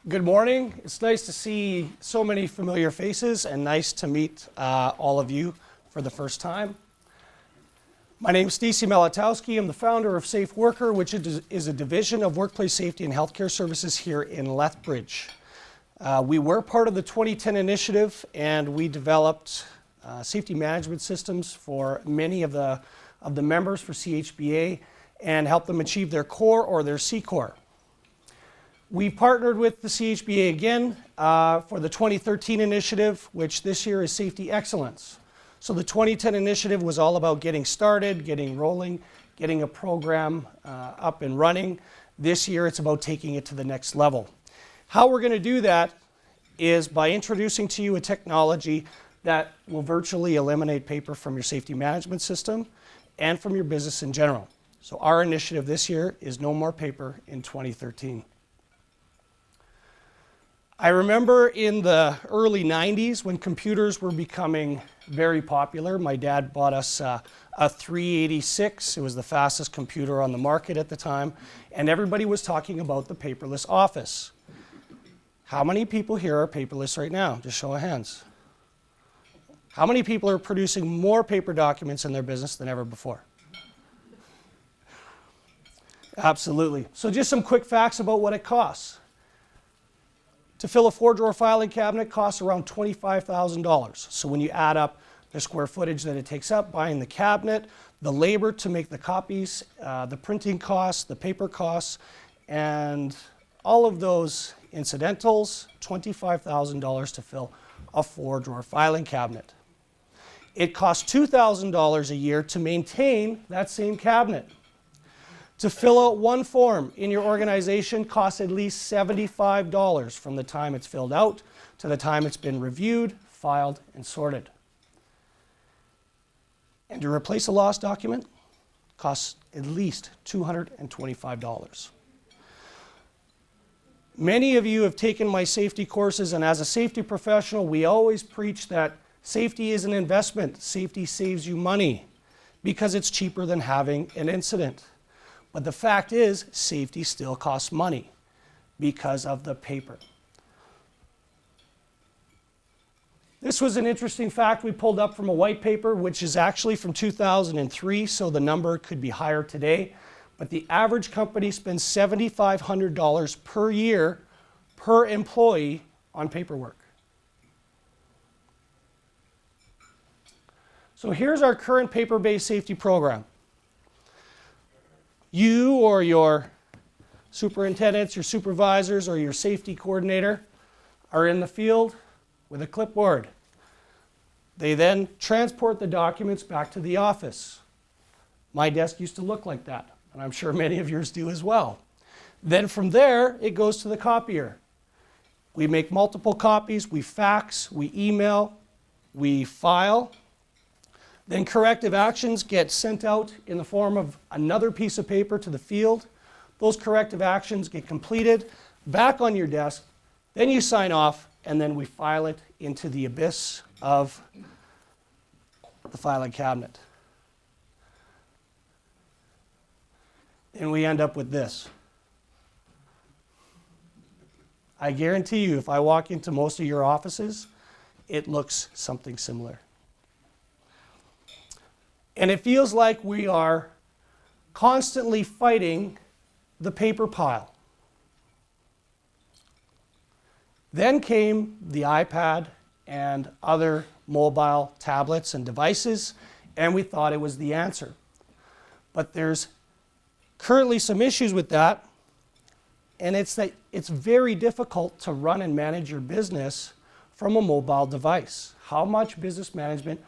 Good morning. It's nice to see so many familiar faces and nice to meet all of you for the first time. My name is Stacey Malatowski. I'm the founder of Safeworker, which is a division of workplace safety and healthcare services here in Lethbridge. We were part of the 2010 initiative, and we developed safety management systems for many of the members for CHBA and helped them achieve their core or their C-core. We partnered with the CHBA again for the 2013 initiative, which this year is Safety Excellence. So the 2010 initiative was all about getting started, getting rolling, getting a program up and running. This year it's about taking it to the next level. How we're going to do that is by introducing to you a technology that will virtually eliminate paper from your safety management system and from your business in general. So our initiative this year is no more paper in 2013. I remember in the early 90s when computers were becoming very popular. My dad bought us a 386. It was the fastest computer on the market at the time, and everybody was talking about the paperless office. How many people here are paperless right now? Just show of hands. How many people are producing more paper documents in their business than ever before? Absolutely. So just some quick facts about what it costs. To fill a 4-drawer filing cabinet costs around $25,000. So when you add up the square footage that it takes up, buying the cabinet, the labor to make the copies, the printing costs, the paper costs, and all of those incidentals, $25,000 to fill a 4-drawer filing cabinet. It costs $2,000 a year to maintain that same cabinet. To fill out one form in your organization costs at least $75 from the time it's filled out to the time it's been reviewed, filed, and sorted. And to replace a lost document costs at least $225. Many of you have taken my safety courses, and as a safety professional, we always preach that safety is an investment. Safety saves you money because it's cheaper than having an incident. But the fact is, safety still costs money because of the paper. This was an interesting fact we pulled up from a white paper, which is actually from 2003, so the number could be higher today. But the average company spends $7,500 per year per employee on paperwork. So here's our current paper-based safety program. You or your superintendents, your supervisors, or your safety coordinator are in the field with a clipboard. They then transport the documents back to the office. My desk used to look like that, and I'm sure many of yours do as well. Then from there, it goes to the copier. We make multiple copies, we fax, we email, we file. Then corrective actions get sent out in the form of another piece of paper to the field. Those corrective actions get completed back on your desk. Then you sign off, and then we file it into the abyss of the filing cabinet. And we end up with this. I guarantee you, if I walk into most of your offices, it looks something similar. And it feels like we are constantly fighting the paper pile. Then came the iPad and other mobile tablets and devices, and we thought it was the answer. But there's currently some issues with that, and it's that it's very difficult to run and manage your business from a mobile device. How much business management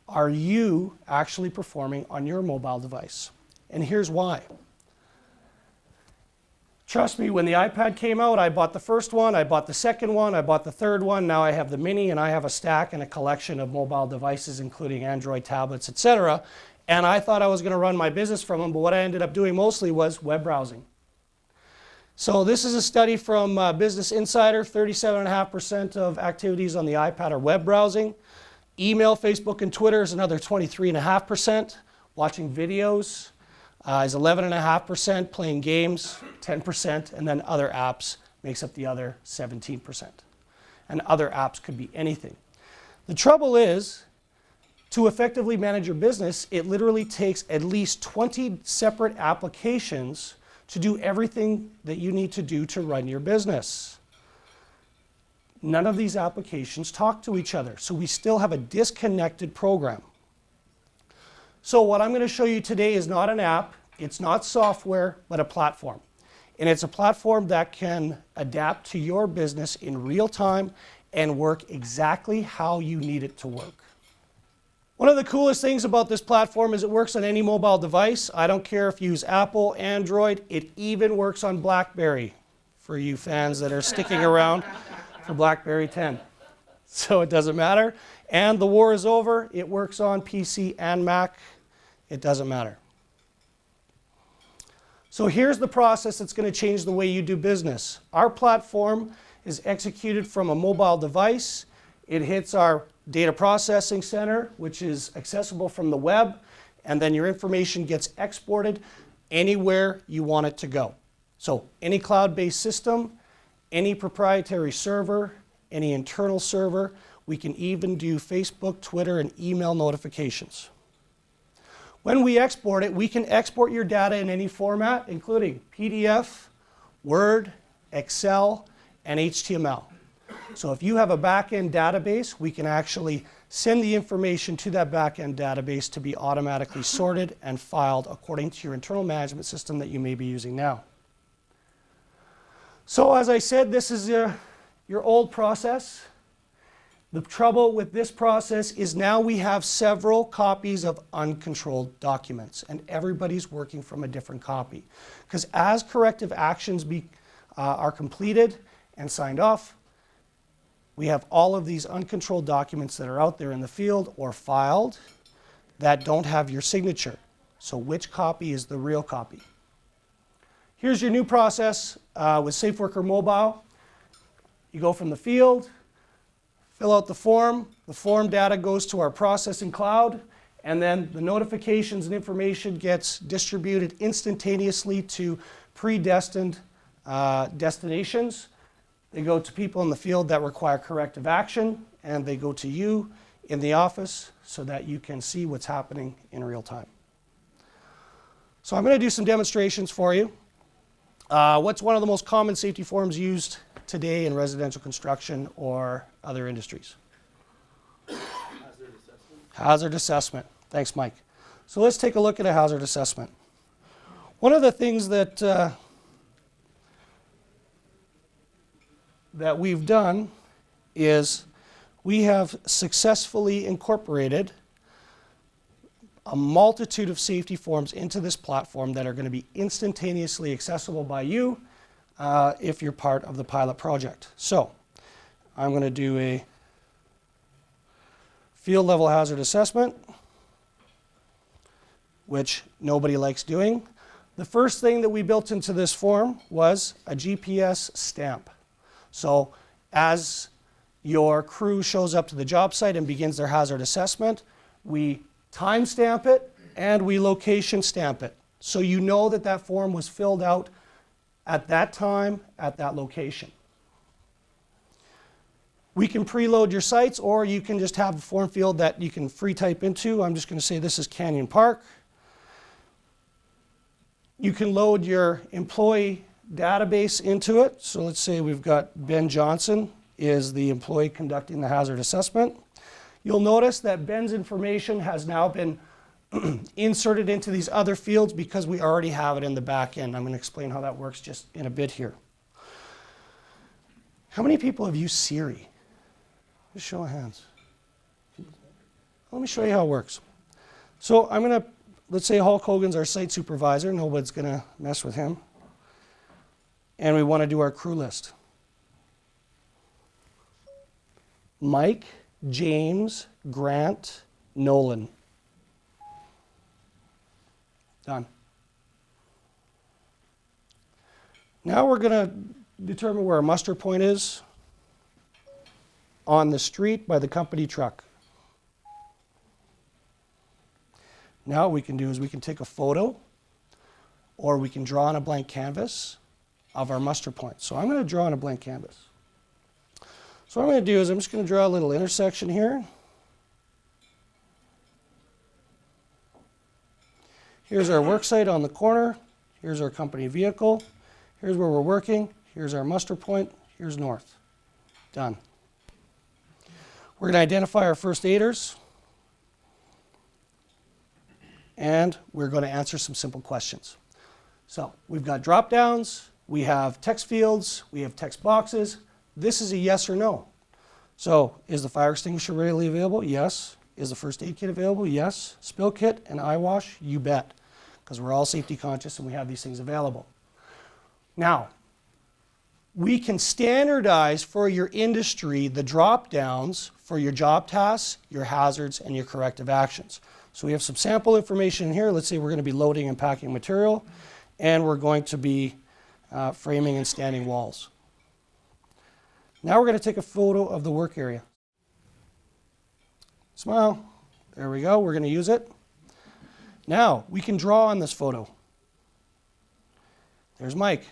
are you actually performing on your mobile device? And here's why. Trust me, when the iPad came out, I bought the first one, I bought the second one, I bought the third one, now I have the mini, and I have a stack and a collection of mobile devices, including Android tablets, etc. And I thought I was going to run my business from them, but what I ended up doing mostly was web browsing. So this is a study from Business Insider. 37.5% of activities on the iPad are web browsing. Email, Facebook, and Twitter is another 23.5%. Watching videos is 11.5%. Playing games, 10%. And then other apps, makes up the other 17%. And other apps could be anything. The trouble is, to effectively manage your business, it literally takes at least 20 separate applications to do everything that you need to do to run your business. None of these applications talk to each other, so we still have a disconnected program. So what I'm going to show you today is not an app, it's not software, but a platform. And it's a platform that can adapt to your business in real time and work exactly how you need it to work. One of the coolest things about this platform is it works on any mobile device. I don't care if you use Apple, Android, it even works on BlackBerry, for you fans that are sticking around for BlackBerry 10. So it doesn't matter. And the war is over. It works on PC and Mac. It doesn't matter. So here's the process that's going to change the way you do business. Our platform is executed from a mobile device. It hits our data processing center, which is accessible from the web, and then your information gets exported anywhere you want it to go. So any cloud-based system, any proprietary server, any internal server, we can even do Facebook, Twitter, and email notifications. When we export it, we can export your data in any format, including PDF, Word, Excel, and HTML. So if you have a back-end database, we can actually send the information to that back-end database to be automatically sorted and filed according to your internal management system that you may be using now. So as I said, this is your old process. The trouble with this process is now we have several copies of uncontrolled documents, and everybody's working from a different copy. Because as corrective actions are completed and signed off, we have all of these uncontrolled documents that are out there in the field or filed that don't have your signature. So which copy is the real copy? Here's your new process with Safeworker Mobile. You go from the field, fill out the form data goes to our processing cloud, and then the notifications and information gets distributed instantaneously to predestined destinations. They go to people in the field that require corrective action, and they go to you in the office so that you can see what's happening in real time. So I'm going to do some demonstrations for you. What's one of the most common safety forms used today in residential construction or other industries? Hazard assessment. Hazard assessment. Thanks, Mike. So let's take a look at a hazard assessment. One of the things that we've done is we have successfully incorporated a multitude of safety forms into this platform that are going to be instantaneously accessible by you if you're part of the pilot project. So I'm going to do a field level hazard assessment, which nobody likes doing. The first thing that we built into this form was a GPS stamp. So as your crew shows up to the job site and begins their hazard assessment, we timestamp it and we location stamp it. So you know that that form was filled out at that time, at that location. We can preload your sites, or you can just have a form field that you can free type into. I'm just going to say this is Canyon Park. You can load your employee database into it. So let's say we've got Ben Johnson is the employee conducting the hazard assessment. You'll notice that Ben's information has now been inserted into these other fields because we already have it in the back end. I'm going to explain how that works just in a bit here. How many people have used Siri? Just show of hands. Let me show you how it works. So I'm going to, let's say Hulk Hogan's our site supervisor. Nobody's going to mess with him. And we want to do our crew list. Mike, James, Grant, Nolan. Done. Now we're going to determine where our muster point is on the street by the company truck. Now what we can do is we can take a photo, or we can draw on a blank canvas of our muster point. So I'm going to draw on a blank canvas. So what I'm going to do is I'm just going to draw a little intersection here. Here's our work site on the corner. Here's our company vehicle. Here's where we're working. Here's our muster point. Here's north. Done. We're going to identify our first aiders. And we're going to answer some simple questions. So we've got drop downs. We have text fields. We have text boxes. This is a yes or no. So is the fire extinguisher readily available? Yes. Is the first aid kit available? Yes. Spill kit and eye wash? You bet. Because we're all safety conscious and we have these things available. Now, we can standardize for your industry the drop downs for your job tasks, your hazards, and your corrective actions. So we have some sample information here. Let's say we're going to be loading and packing material, and we're going to be framing and standing walls. Now we're going to take a photo of the work area. Smile. There we go. We're going to use it. Now we can draw on this photo. There's Mike.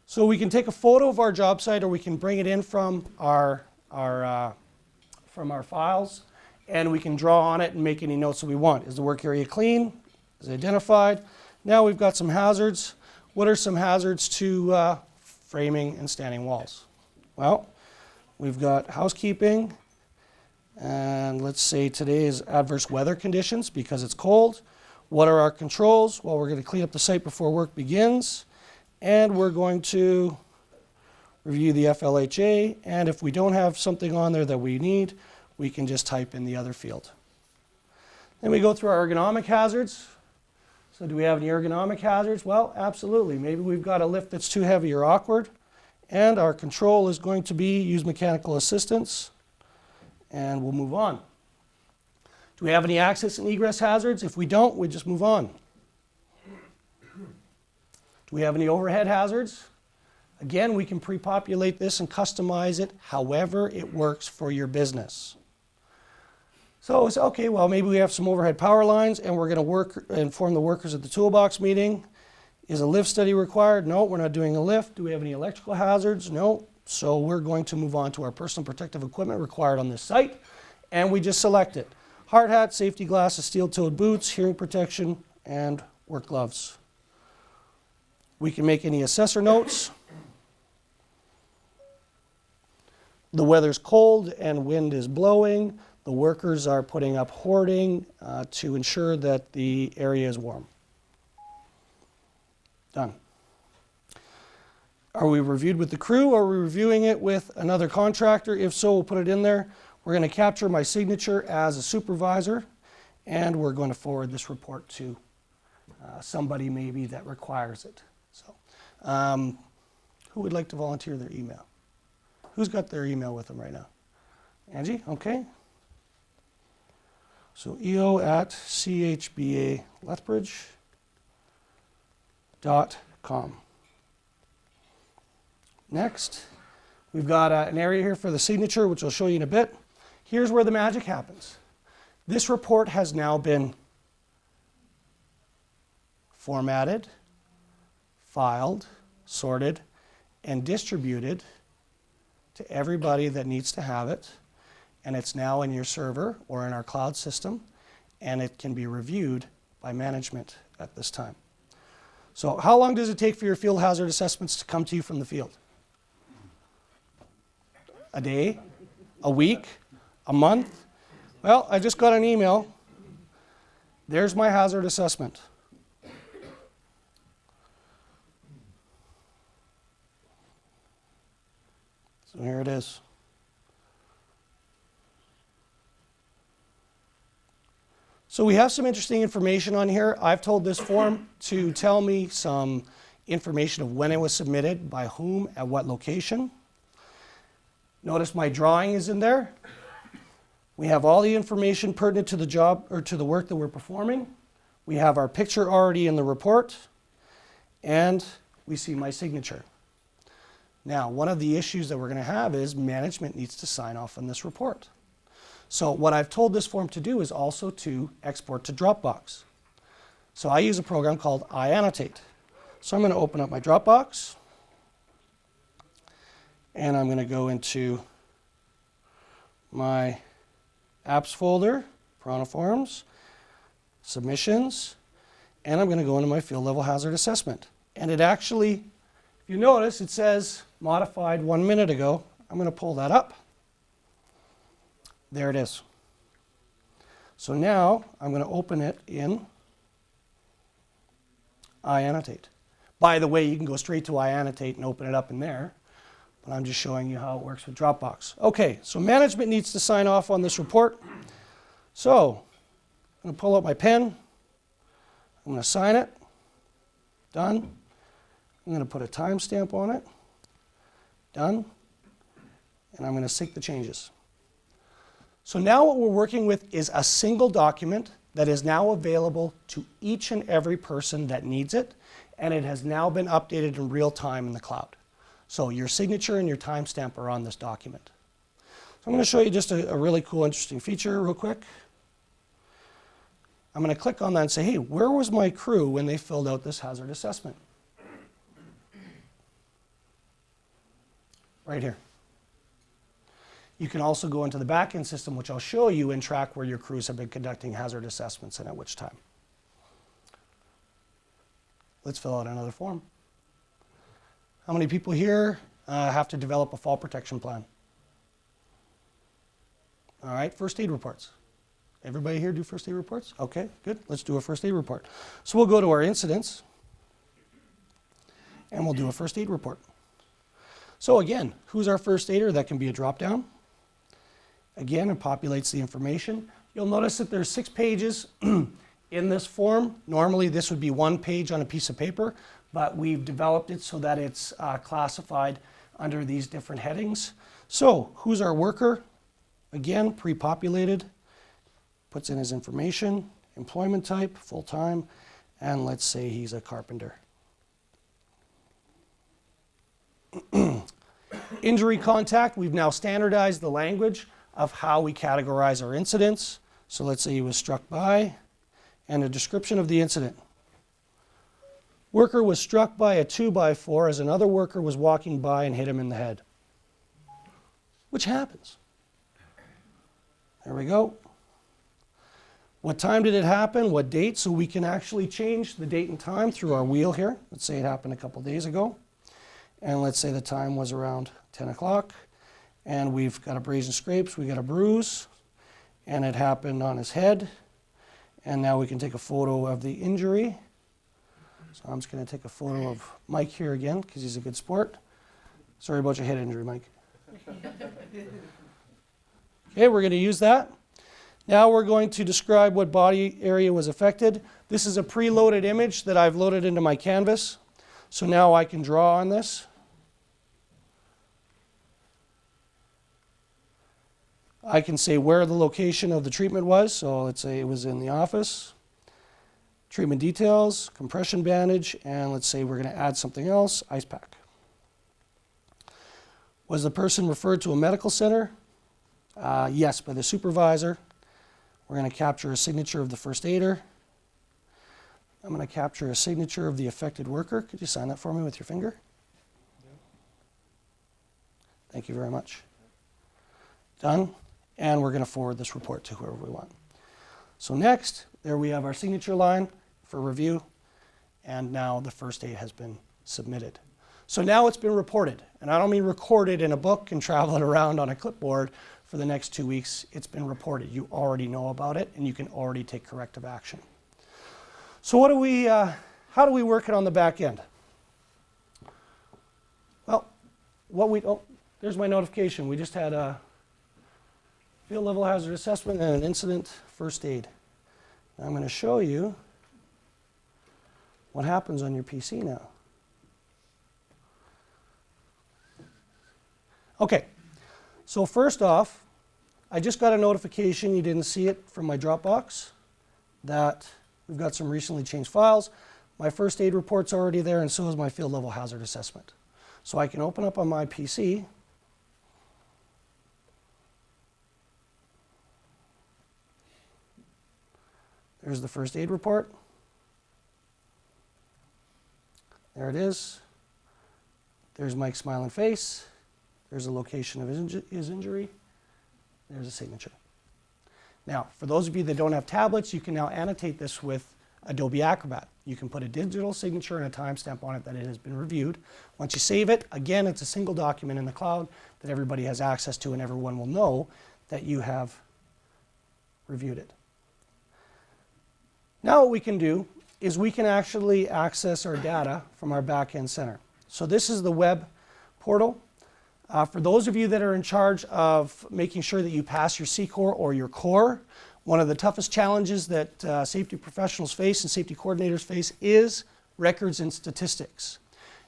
So we can take a photo of our job site, or we can bring it in from our files, and we can draw on it and make any notes that we want. Is the work area clean? Is it identified? Now we've got some hazards. What are some hazards to framing and standing walls? Well, we've got housekeeping, and let's say today is adverse weather conditions because it's cold. What are our controls? Well, we're going to clean up the site before work begins, and we're going to review the FLHA, and if we don't have something on there that we need, we can just type in the other field. Then we go through our ergonomic hazards. So do we have any ergonomic hazards? Well, absolutely. Maybe we've got a lift that's too heavy or awkward, and our control is going to be use mechanical assistance, and we'll move on. Do we have any access and egress hazards? If we don't, we just move on. Do we have any overhead hazards? Again, we can pre-populate this and customize it however it works for your business. So it's okay, well, maybe we have some overhead power lines and we're going to inform the workers at the toolbox meeting. Is a lift study required? No, we're not doing a lift. Do we have any electrical hazards? No. So we're going to move on to our personal protective equipment required on this site, and we just select it. Hard hat, safety glasses, steel-toed boots, hearing protection, and work gloves. We can make any assessor notes. The weather's cold and wind is blowing. The workers are putting up hoarding to ensure that the area is warm. Done. Are we reviewed with the crew, or are we reviewing it with another contractor? If so, we'll put it in there. We're going to capture my signature as a supervisor, and we're going to forward this report to somebody maybe that requires it. So, who would like to volunteer their email? Who's got their email with them right now? Angie? Okay. So eo@chbalethbridge.com. Next, we've got an area here for the signature, which I'll show you in a bit. Here's where the magic happens. This report has now been formatted, filed, sorted, and distributed to everybody that needs to have it. And it's now in your server or in our cloud system, and it can be reviewed by management at this time. So how long does it take for your field hazard assessments to come to you from the field? A day? A week? A month? Well, I just got an email. There's my hazard assessment. So here it is. So we have some interesting information on here. I've told this form to tell me some information of when it was submitted, by whom, at what location. Notice my drawing is in there. We have all the information pertinent to the job or to the work that we're performing. We have our picture already in the report, and we see my signature. Now, one of the issues that we're going to have is management needs to sign off on this report. So what I've told this form to do is also to export to Dropbox. So I use a program called iAnnotate. So I'm going to open up my Dropbox, and I'm going to go into my apps folder, Piranhaforms, submissions, and I'm going to go into my field level hazard assessment. And it actually, if you notice, it says modified 1 minute ago. I'm going to pull that up. There it is. So now I'm going to open it in iAnnotate. By the way, you can go straight to iAnnotate and open it up in there, but I'm just showing you how it works with Dropbox. Okay, so management needs to sign off on this report. So I'm going to pull out my pen. I'm going to sign it. Done. I'm going to put a timestamp on it. Done. And I'm going to sync the changes. So now what we're working with is a single document that is now available to each and every person that needs it, and it has now been updated in real time in the cloud. So your signature and your timestamp are on this document. So I'm going to show you just a really cool, interesting feature real quick. I'm going to click on that and say, hey, where was my crew when they filled out this hazard assessment? Right here. You can also go into the backend system, which I'll show you, and track where your crews have been conducting hazard assessments and at which time. Let's fill out another form. How many people here have to develop a fall protection plan? All right, first aid reports. Everybody here do first aid reports? Okay, good. Let's do a first aid report. So we'll go to our incidents, and we'll do a first aid report. So again, who's our first aider? That can be a drop-down. Again, it populates the information. You'll notice that there's 6 pages in this form. Normally this would be 1 page on a piece of paper, but we've developed it so that it's classified under these different headings. So who's our worker? Again, pre-populated. Puts in his information, employment type, full-time, and let's say he's a carpenter. Injury contact, we've now standardized the language of how we categorize our incidents. So let's say he was struck by, and a description of the incident. Worker was struck by a 2x4 as another worker was walking by and hit him in the head. Which happens. There we go. What time did it happen? What date? So we can actually change the date and time through our wheel here. Let's say it happened a couple days ago. And let's say the time was around 10 o'clock. And we've got abrasion scrapes, we got a bruise, and it happened on his head. And now we can take a photo of the injury. So I'm just going to take a photo of Mike here again because he's a good sport. Sorry about your head injury, Mike. Okay, we're going to use that. Now we're going to describe what body area was affected. This is a preloaded image that I've loaded into my canvas. So now I can draw on this. I can say where the location of the treatment was. So let's say it was in the office. Treatment details, compression bandage, and let's say we're going to add something else, ice pack. Was the person referred to a medical center? Yes, by the supervisor. We're going to capture a signature of the first aider. I'm going to capture a signature of the affected worker. Could you sign that for me with your finger? Thank you very much. Done. And we're going to forward this report to whoever we want. So next, there we have our signature line for review. And now the first aid has been submitted. So now it's been reported. And I don't mean recorded in a book and travel it around on a clipboard for the next 2 weeks. It's been reported. You already know about it, and you can already take corrective action. So how do we work it on the back end? Well, there's my notification. We just had a field level hazard assessment and an incident first aid. Now I'm going to show you what happens on your PC now. Okay, so first off, I just got a notification, you didn't see it from my Dropbox, that we've got some recently changed files. My first aid report's already there, and so is my field level hazard assessment. So I can open up on my PC. There's the first aid report. There it is. There's Mike's smiling face. There's a location of his injury. There's a signature. Now, for those of you that don't have tablets, you can now annotate this with Adobe Acrobat. You can put a digital signature and a timestamp on it that it has been reviewed. Once you save it, again, it's a single document in the cloud that everybody has access to and everyone will know that you have reviewed it. Now what we can do is we can actually access our data from our back-end center. So this is the web portal. For those of you that are in charge of making sure that you pass your C-Core or your core, one of the toughest challenges that safety professionals face and safety coordinators face is records and statistics.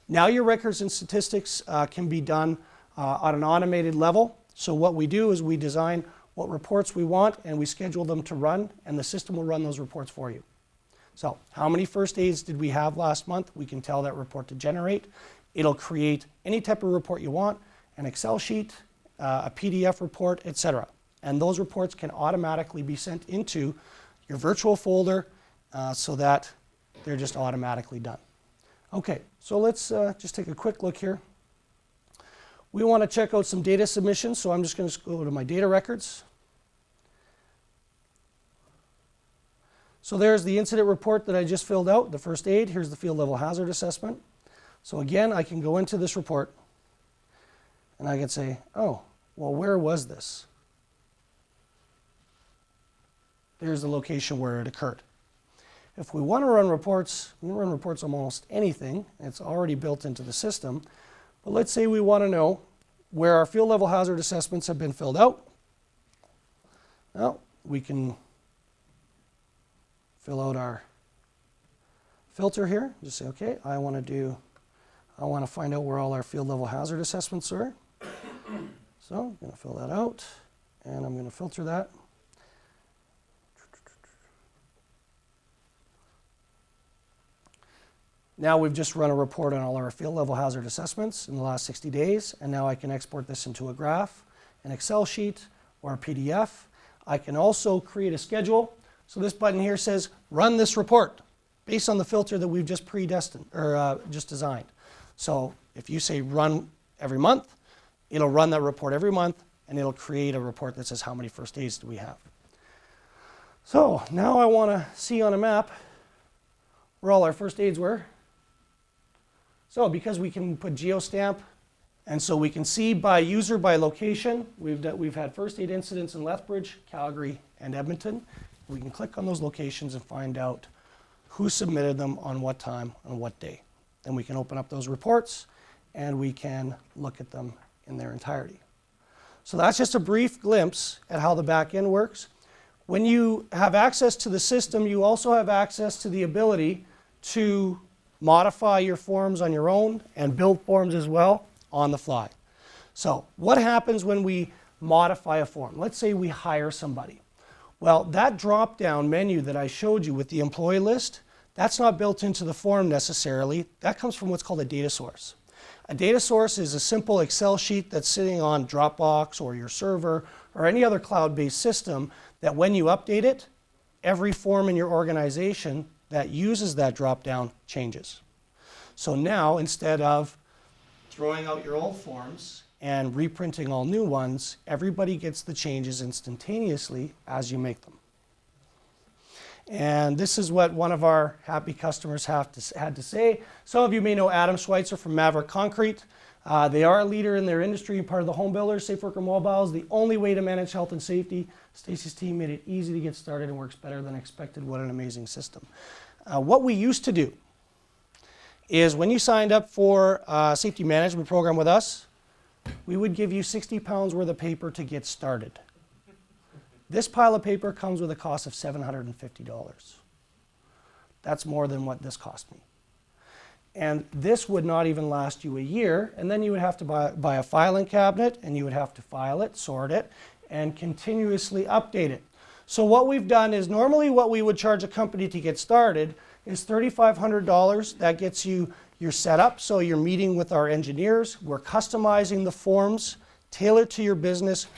Now your records and statistics can be done on an automated level. So what we do is we design what reports we want and we schedule them to run, and the system will run those reports for you. So how many first aids did we have last month? We can tell that report to generate. It'll create any type of report you want, an Excel sheet, a PDF report, etc. And those reports can automatically be sent into your virtual folder so that they're just automatically done. Okay, so let's just take a quick look here. We want to check out some data submissions, so I'm just going to go to my data records. So there's the incident report that I just filled out, the first aid. Here's the field level hazard assessment. So again, I can go into this report and I can say, oh, well, where was this? There's the location where it occurred. If we want to run reports, we can run reports on almost anything. It's already built into the system. But let's say we want to know where our field level hazard assessments have been filled out. Well, we can fill out our filter here. Just say, okay, I want to find out where all our field level hazard assessments are. So I'm going to fill that out, and I'm going to filter that. Now we've just run a report on all our field level hazard assessments in the last 60 days, and now I can export this into a graph, an Excel sheet, or a PDF. I can also create a schedule. So this button here says, run this report based on the filter that we've just just designed. So if you say run every month, it'll run that report every month, and it'll create a report that says how many first aids do we have. So now I want to see on a map where all our first aids were. So because we can put geostamp, and so we can see by user, by location, we've had first aid incidents in Lethbridge, Calgary, and Edmonton. We can click on those locations and find out who submitted them on what time, on what day. Then we can open up those reports and we can look at them in their entirety. So that's just a brief glimpse at how the back end works. When you have access to the system, you also have access to the ability to modify your forms on your own and build forms as well on the fly. So what happens when we modify a form? Let's say we hire somebody. Well, that drop-down menu that I showed you with the employee list, that's not built into the form necessarily. That comes from what's called a data source. A data source is a simple Excel sheet that's sitting on Dropbox or your server or any other cloud-based system that when you update it, every form in your organization that uses that drop-down changes. So now, instead of throwing out your old forms and reprinting all new ones, everybody gets the changes instantaneously as you make them. And this is what one of our happy customers had to say. Some of you may know Adam Schweitzer from Maverick Concrete. They are a leader in their industry and part of the home builders. Safeworker Mobile is the only way to manage health and safety. Stacy's team made it easy to get started and works better than expected. What an amazing system. What we used to do is when you signed up for a safety management program with us, we would give you 60 pounds worth of paper to get started. This pile of paper comes with a cost of $750. That's more than what this cost me. And this would not even last you a year, and then you would have to buy a filing cabinet, and you would have to file it, sort it, and continuously update it. So what we've done is normally what we would charge a company to get started is $3,500. That gets you your setup, so you're meeting with our engineers. We're customizing the forms tailored to your business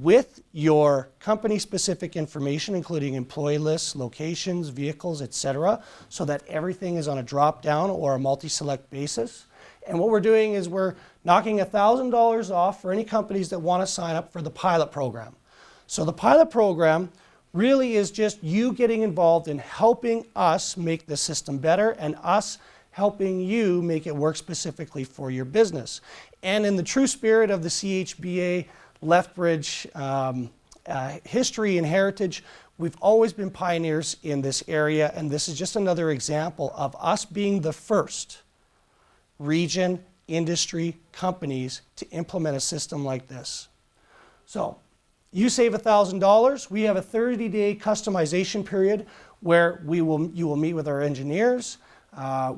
with your company-specific information, including employee lists, locations, vehicles, etc., so that everything is on a drop-down or a multi-select basis. And what we're doing is we're knocking $1,000 off for any companies that want to sign up for the pilot program. So the pilot program really is just you getting involved in helping us make the system better and us helping you make it work specifically for your business. And in the true spirit of the CHBA Lethbridge history and heritage, we've always been pioneers in this area, and this is just another example of us being the first region, industry, companies to implement a system like this. So you save $1,000. We have a 30-day customization period where you will meet with our engineers.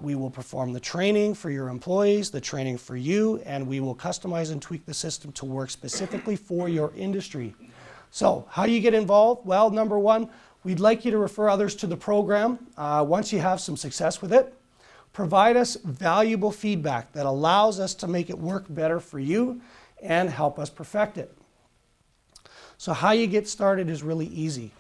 We will perform the training for your employees, the training for you, and we will customize and tweak the system to work specifically for your industry. So how do you get involved? Well, number one, we'd like you to refer others to the program once you have some success with it. Provide us valuable feedback that allows us to make it work better for you and help us perfect it. So how you get started is really easy.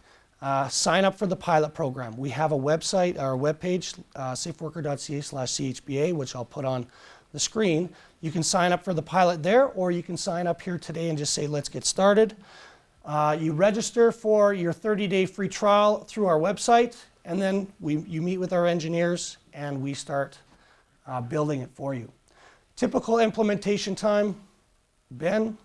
Sign up for the pilot program. We have a website, our webpage, safeworker.ca/CHBA, which I'll put on the screen. You can sign up for the pilot there, or you can sign up here today and just say, let's get started. You register for your 30-day free trial through our website, and then you meet with our engineers and we start building it for you. Typical implementation time, Ben?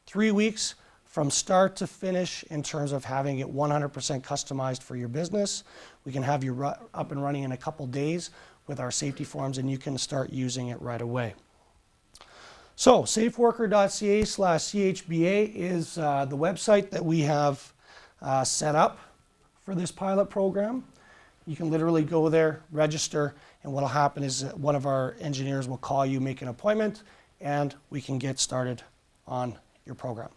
3 weeks from start to finish in terms of having it 100% customized for your business. We can have you up and running in a couple days with our safety forms, and you can start using it right away. So safeworker.ca/CHBA is the website that we have set up for this pilot program. You can literally go there, register, and what will happen is one of our engineers will call you, make an appointment, and we can get started on your program.